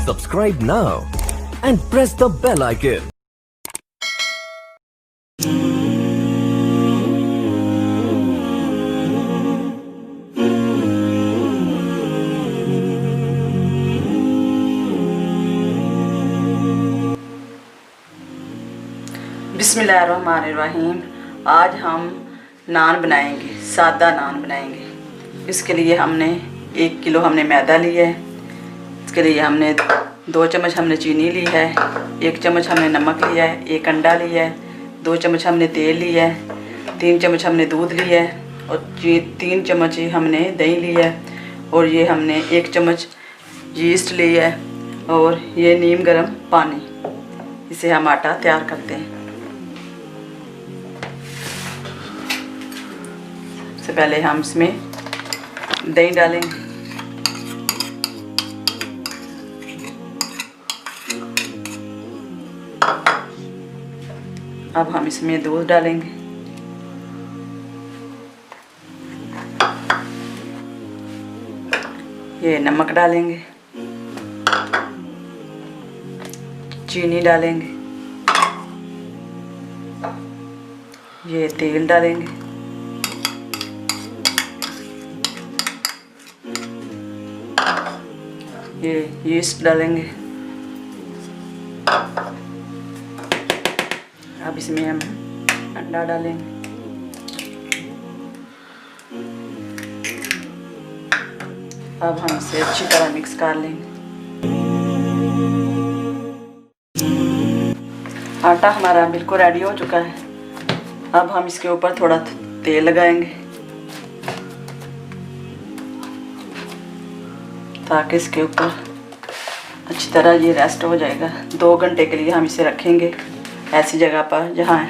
Subscribe now and press the bell icon. बिस्मिल्लाहिर्रहमानिर्रहीम। आज हम नान बनाएंगे, सादा नान बनाएंगे। इसके लिए हमने 1 किलो हमने मैदा लिया है। इसके लिए हमने 2 चम्मच हमने चीनी ली है, 1 चम्मच हमने नमक लिया है, 1 अंडा लिया है, 2 चम्मच हमने तेल लिया है, 3 चम्मच हमने दूध लिया है और 3 चम्मच ही हमने दही लिया है और ये हमने 1 चम्मच यीस्ट लिया है और ये नीम गर्म पानी। इसे हम आटा तैयार करते हैं। सबसे पहले हम इसमें दही डालेंगे, अब हम इसमें दूध डालेंगे, ये नमक डालेंगे, चीनी डालेंगे, ये तेल डालेंगे, ये यीस्ट डालेंगे। अब इसमें हम अंडा डालेंगे, अब हम इसे अच्छी तरह मिक्स कर लेंगे। आटा हमारा बिल्कुल रेडी हो चुका है। अब हम इसके ऊपर थोड़ा तेल लगाएंगे ताकि इसके ऊपर अच्छी तरह ये रेस्ट हो जाएगा। 2 घंटे के लिए हम इसे रखेंगे ऐसी जगह पर जहाँ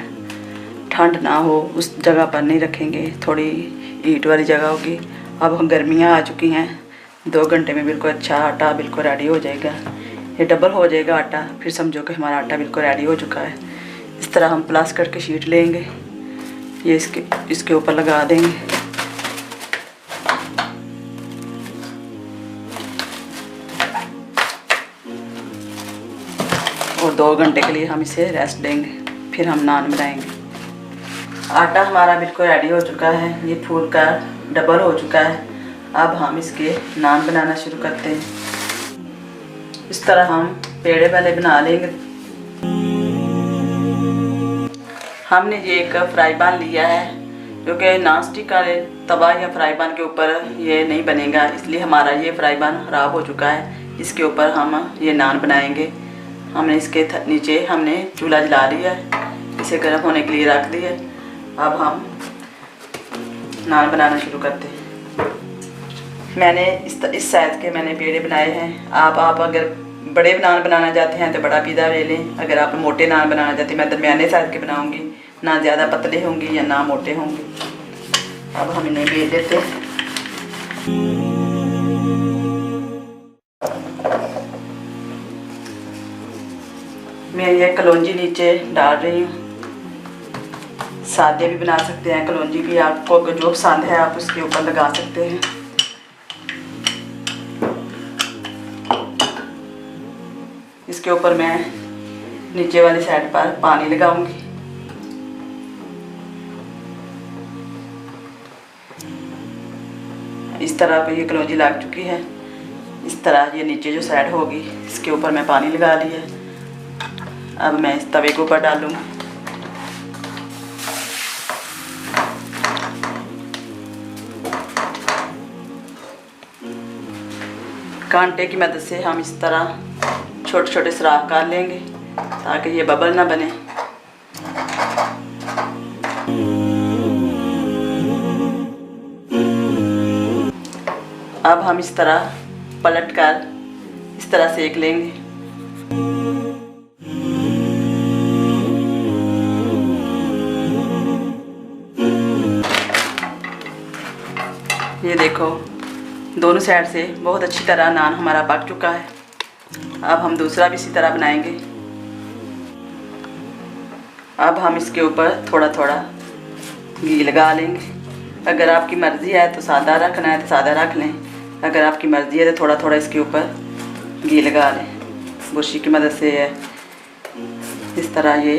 ठंड ना हो, उस जगह पर नहीं रखेंगे, थोड़ी हीट वाली जगह होगी। अब हम गर्मियाँ आ चुकी हैं, 2 घंटे में बिल्कुल अच्छा आटा बिल्कुल रेडी हो जाएगा। ये डबल हो जाएगा आटा, फिर समझो कि हमारा आटा बिल्कुल रेडी हो चुका है। इस तरह हम प्लास्टिक की शीट लेंगे, ये इसके ऊपर लगा देंगे और 2 घंटे के लिए हम इसे रेस्ट देंगे, फिर हम नान बनाएंगे। आटा हमारा बिल्कुल रेडी हो चुका है, ये फूल का डबल हो चुका है। अब हम इसके नान बनाना शुरू करते हैं। इस तरह हम पेड़े वाले बना लेंगे। हमने ये एक फ्राई पैन लिया है, क्योंकि नॉन स्टिक का तवा या फ्राई पैन के ऊपर ये नहीं बनेगा, इसलिए हमारा ये फ्राई पैन ख़राब हो चुका है। इसके ऊपर हम ये नान बनाएंगे। हमने इसके नीचे हमने चूल्हा जला लिया है, इसे गर्म होने के लिए रख दिया। अब हम नान बनाना शुरू करते हैं। मैंने इस साइज़ के मैंने पेड़े बनाए हैं। आप अगर बड़े नान बनाना चाहते हैं तो बड़ा पीज़ा ले लें। अगर आप मोटे नान बनाना चाहते हैं, मैं दरमियाने साइज़ के बनाऊंगी, ना ज़्यादा पतले होंगे या ना मोटे होंगे। अब हम इन्हें बेल देते हैं। मैं ये कलौंजी नीचे डाल रही हूँ। सादे भी बना सकते हैं, कलौंजी भी आपको जो पसंद है आप उसके ऊपर लगा सकते हैं। इसके ऊपर मैं नीचे वाली साइड पर पानी लगाऊंगी। इस तरह पे ये कलौंजी लग चुकी है। इस तरह ये नीचे जो साइड होगी इसके ऊपर मैं पानी लगा लिया। अब मैं इस तवे के ऊपर डालूंगी। कांटे की मदद से हम इस तरह छोटे छोटे सुराख कर लेंगे ताकि ये बबल ना बने। अब हम इस तरह पलट कर इस तरह सेक लेंगे। ये देखो, दोनों साइड से बहुत अच्छी तरह नान हमारा पक चुका है। अब हम दूसरा भी इसी तरह बनाएंगे। अब हम इसके ऊपर थोड़ा थोड़ा घी लगा लेंगे अगर आपकी मर्ज़ी है तो सादा रखना है तो सादा रख लें, अगर आपकी मर्ज़ी है तो थोड़ा थोड़ा इसके ऊपर घी लगा लें बुर्शी की मदद से। इस तरह ये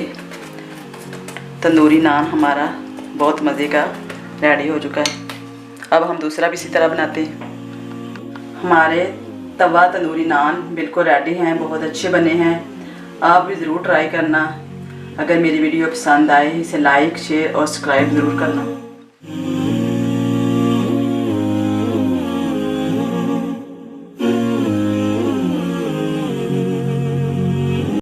तंदूरी नान हमारा बहुत मज़े का रेडी हो चुका है। अब हम दूसरा भी इसी तरह बनाते हैं। हमारे तवा तंदूरी नान बिल्कुल रेडी हैं, बहुत अच्छे बने हैं। आप भी ज़रूर ट्राई करना। अगर मेरी वीडियो पसंद आए इसे लाइक शेयर और सब्सक्राइब ज़रूर करना।